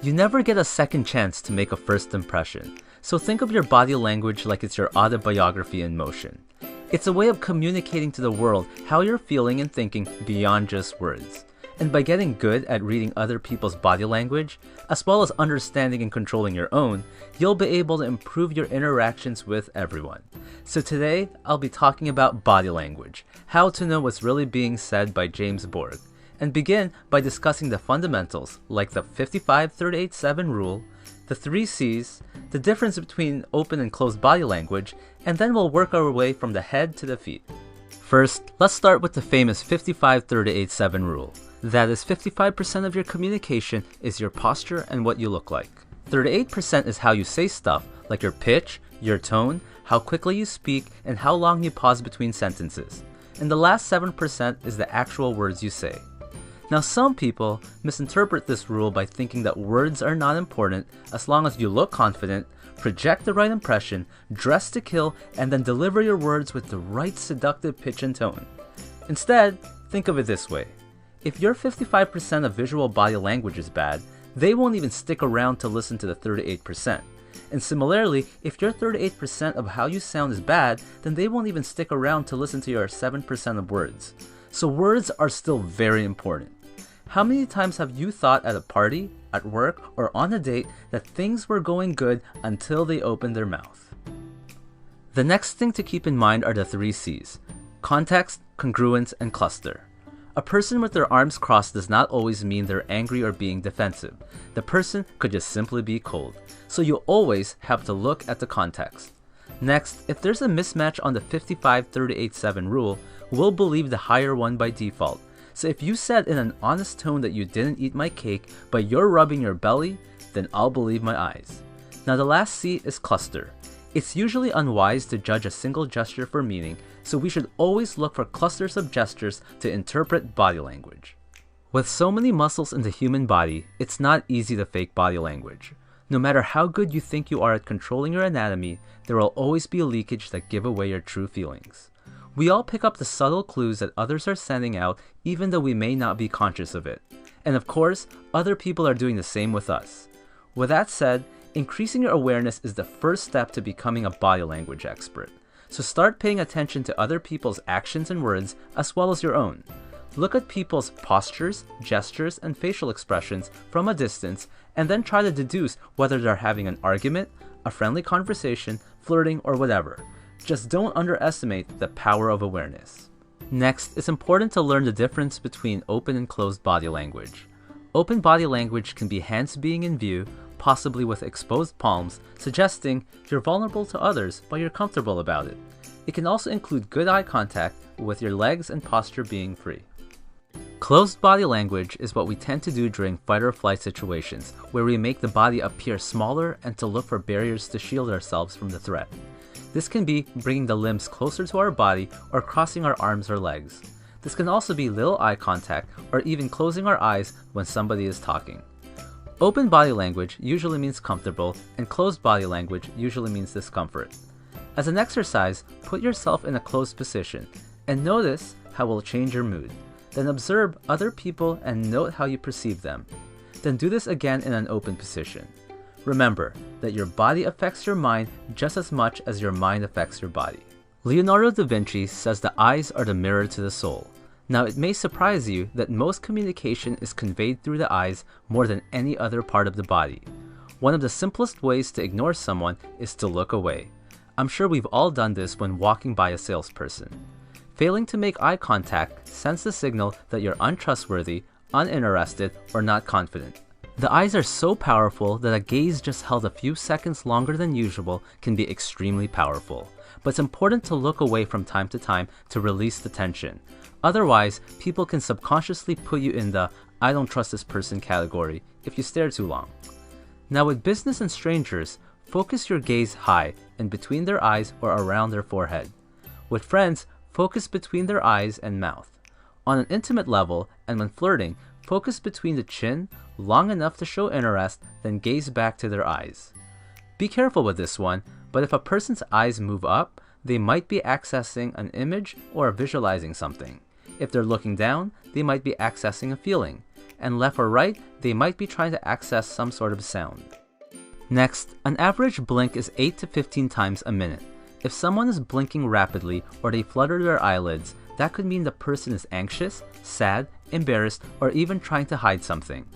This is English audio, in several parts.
You never get a second chance to make a first impression, so think of your body language like it's your autobiography in motion. It's a way of communicating to the world how you're feeling and thinking beyond just words. And by getting good at reading other people's body language, as well as understanding and controlling your own, you'll be able to improve your interactions with everyone. So today, I'll be talking about body language, how to know what's really being said by James Borg, and begin by discussing the fundamentals like the 55-38-7 rule, the 3 C's, the difference between open and closed body language, and then we'll work our way from the head to the feet. First, let's start with the famous 55-38-7 rule. That is, 55% of your communication is your posture and what you look like. 38% is how you say stuff, like your pitch, your tone, how quickly you speak, and how long you pause between sentences. And the last 7% is the actual words you say. Now, some people misinterpret this rule by thinking that words are not important as long as you look confident, project the right impression, dress to kill, and then deliver your words with the right seductive pitch and tone. Instead, think of it this way. If your 55% of visual body language is bad, they won't even stick around to listen to the 38%. And similarly, if your 38% of how you sound is bad, then they won't even stick around to listen to your 7% of words. So words are still very important. How many times have you thought at a party, at work, or on a date that things were going good until they opened their mouth? The next thing to keep in mind are the 3 C's: context, congruence, and cluster. A person with their arms crossed does not always mean they're angry or being defensive. The person could just simply be cold. So you always have to look at the context. Next, if there's a mismatch on the 55-38-7 rule, we'll believe the higher one by default. So if you said in an honest tone that you didn't eat my cake, but you're rubbing your belly, then I'll believe my eyes. Now the last C is cluster. It's usually unwise to judge a single gesture for meaning, so we should always look for clusters of gestures to interpret body language. With so many muscles in the human body, it's not easy to fake body language. No matter how good you think you are at controlling your anatomy, there will always be leakage that give away your true feelings. We all pick up the subtle clues that others are sending out even though we may not be conscious of it. And of course, other people are doing the same with us. With that said, increasing your awareness is the first step to becoming a body language expert. So start paying attention to other people's actions and words as well as your own. Look at people's postures, gestures, and facial expressions from a distance and then try to deduce whether they're having an argument, a friendly conversation, flirting, or whatever. Just don't underestimate the power of awareness. Next, it's important to learn the difference between open and closed body language. Open body language can be hands being in view, possibly with exposed palms, suggesting you're vulnerable to others but you're comfortable about it. It can also include good eye contact with your legs and posture being free. Closed body language is what we tend to do during fight or flight situations, where we make the body appear smaller and to look for barriers to shield ourselves from the threat. This can be bringing the limbs closer to our body or crossing our arms or legs. This can also be little eye contact or even closing our eyes when somebody is talking. Open body language usually means comfortable, and closed body language usually means discomfort. As an exercise, put yourself in a closed position and notice how it will change your mood. Then observe other people and note how you perceive them. Then do this again in an open position. Remember that your body affects your mind just as much as your mind affects your body. Leonardo da Vinci says the eyes are the mirror to the soul. Now, it may surprise you that most communication is conveyed through the eyes more than any other part of the body. One of the simplest ways to ignore someone is to look away. I'm sure we've all done this when walking by a salesperson. Failing to make eye contact sends the signal that you're untrustworthy, uninterested, or not confident. The eyes are so powerful that a gaze just held a few seconds longer than usual can be extremely powerful. But it's important to look away from time to time to release the tension. Otherwise, people can subconsciously put you in the "I don't trust this person" category if you stare too long. Now with business and strangers, focus your gaze high and between their eyes or around their forehead. With friends, focus between their eyes and mouth. On an intimate level, and when flirting, focus between the chin, long enough to show interest, then gaze back to their eyes. Be careful with this one, but if a person's eyes move up, they might be accessing an image or visualizing something. If they're looking down, they might be accessing a feeling. and left or right, they might be trying to access some sort of sound. Next, an average blink is 8 to 15 times a minute. If someone is blinking rapidly or they flutter their eyelids, that could mean the person is anxious, sad, embarrassed, or even trying to hide something.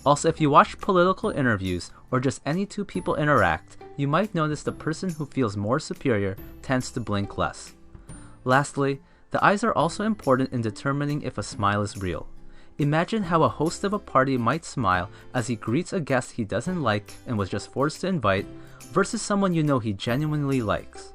Also, if you watch political interviews or just any two people interact, you might notice the person who feels more superior tends to blink less. Lastly, the eyes are also important in determining if a smile is real. Imagine how a host of a party might smile as he greets a guest he doesn't like and was just forced to invite, versus someone you know he genuinely likes.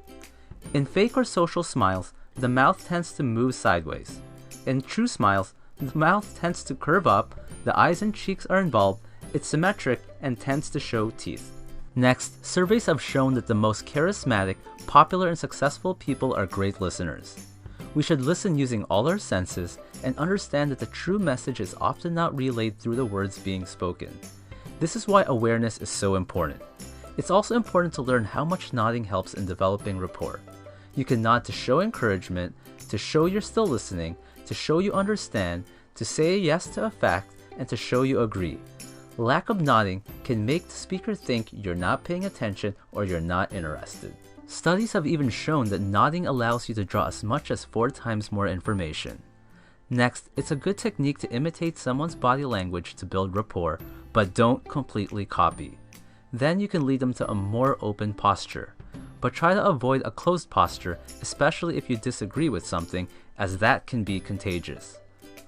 In fake or social smiles, the mouth tends to move sideways. In true smiles, the mouth tends to curve up, the eyes and cheeks are involved, it's symmetric, and tends to show teeth. Next, surveys have shown that the most charismatic, popular, and successful people are great listeners. We should listen using all our senses and understand that the true message is often not relayed through the words being spoken. This is why awareness is so important. It's also important to learn how much nodding helps in developing rapport. You can nod to show encouragement, to show you're still listening, to show you understand, to say yes to a fact, and to show you agree. Lack of nodding can make the speaker think you're not paying attention or you're not interested. Studies have even shown that nodding allows you to draw as much as 4 times more information. Next, it's a good technique to imitate someone's body language to build rapport, but don't completely copy. Then you can lead them to a more open posture. But try to avoid a closed posture, especially if you disagree with something, as that can be contagious.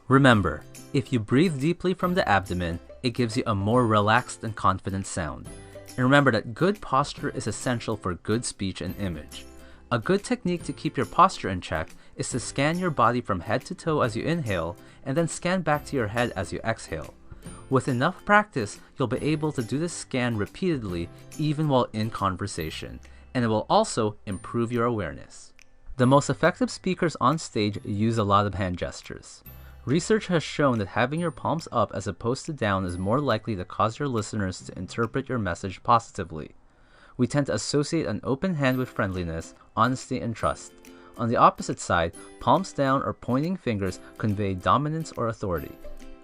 Remember, if you breathe deeply from the abdomen, it gives you a more relaxed and confident sound. And remember that good posture is essential for good speech and image. A good technique to keep your posture in check is to scan your body from head to toe as you inhale, and then scan back to your head as you exhale. With enough practice, you'll be able to do this scan repeatedly even while in conversation, and it will also improve your awareness. The most effective speakers on stage use a lot of hand gestures. Research has shown that having your palms up as opposed to down is more likely to cause your listeners to interpret your message positively. We tend to associate an open hand with friendliness, honesty, and trust. On the opposite side, palms down or pointing fingers convey dominance or authority.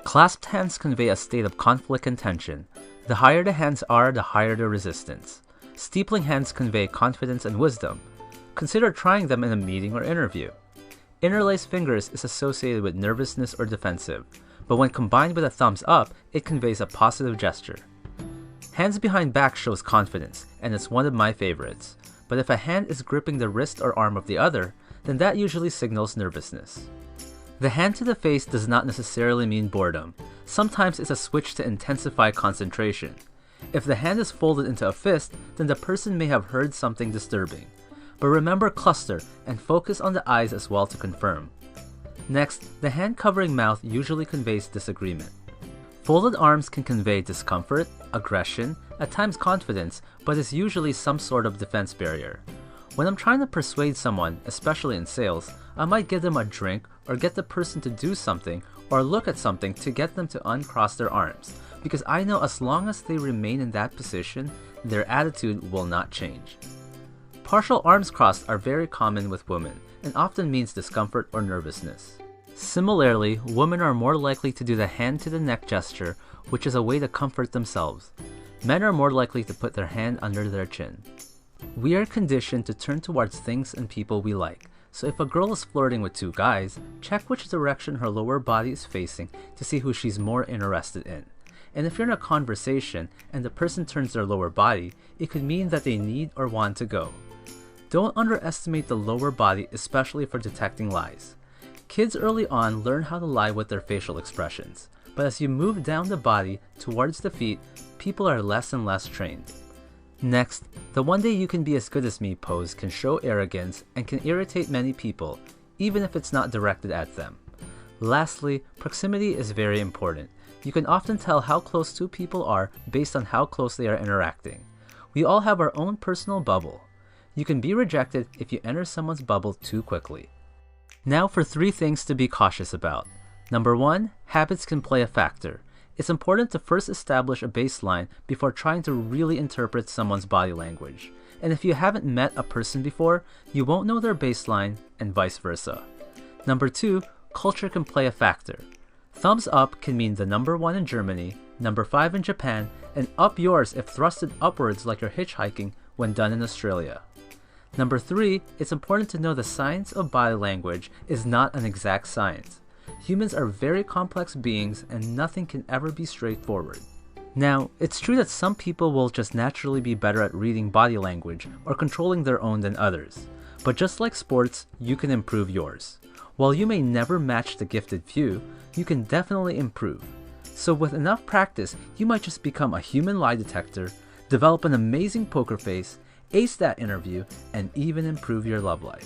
Clasped hands convey a state of conflict and tension. The higher the hands are, the higher the resistance. Steepling hands convey confidence and wisdom. Consider trying them in a meeting or interview. Interlaced fingers is associated with nervousness or defensive, but when combined with a thumbs up, it conveys a positive gesture. Hands behind back shows confidence, and it's one of my favorites. But if a hand is gripping the wrist or arm of the other, then that usually signals nervousness. The hand to the face does not necessarily mean boredom. Sometimes it's a switch to intensify concentration. If the hand is folded into a fist, then the person may have heard something disturbing. But remember cluster and focus on the eyes as well to confirm. Next, the hand covering mouth usually conveys disagreement. Folded arms can convey discomfort, aggression, at times confidence, but is usually some sort of defense barrier. When I'm trying to persuade someone, especially in sales, I might give them a drink or get the person to do something or look at something to get them to uncross their arms, because I know as long as they remain in that position, their attitude will not change. Partial arms crossed are very common with women and often means discomfort or nervousness. Similarly, women are more likely to do the hand to the neck gesture, which is a way to comfort themselves. Men are more likely to put their hand under their chin. We are conditioned to turn towards things and people we like, so if a girl is flirting with 2 guys, check which direction her lower body is facing to see who she's more interested in. And if you're in a conversation and the person turns their lower body, it could mean that they need or want to go. Don't underestimate the lower body, especially for detecting lies. Kids early on learn how to lie with their facial expressions, but as you move down the body towards the feet, people are less and less trained. Next, the "one day you can be as good as me" pose can show arrogance and can irritate many people, even if it's not directed at them. Lastly, proximity is very important. You can often tell how close 2 people are based on how close they are interacting. We all have our own personal bubble. You can be rejected if you enter someone's bubble too quickly. Now for 3 things to be cautious about. Number 1, habits can play a factor. It's important to first establish a baseline before trying to really interpret someone's body language. And if you haven't met a person before, you won't know their baseline, and vice versa. Number 2, culture can play a factor. Thumbs up can mean the number 1 in Germany, number 5 in Japan, and up yours if thrusted upwards like you're hitchhiking when done in Australia. Number 3, it's important to know the science of body language is not an exact science. Humans are very complex beings and nothing can ever be straightforward. Now, it's true that some people will just naturally be better at reading body language or controlling their own than others. But just like sports, you can improve yours. While you may never match the gifted few, you can definitely improve. So with enough practice, you might just become a human lie detector, develop an amazing poker face, ace that interview, and even improve your love life.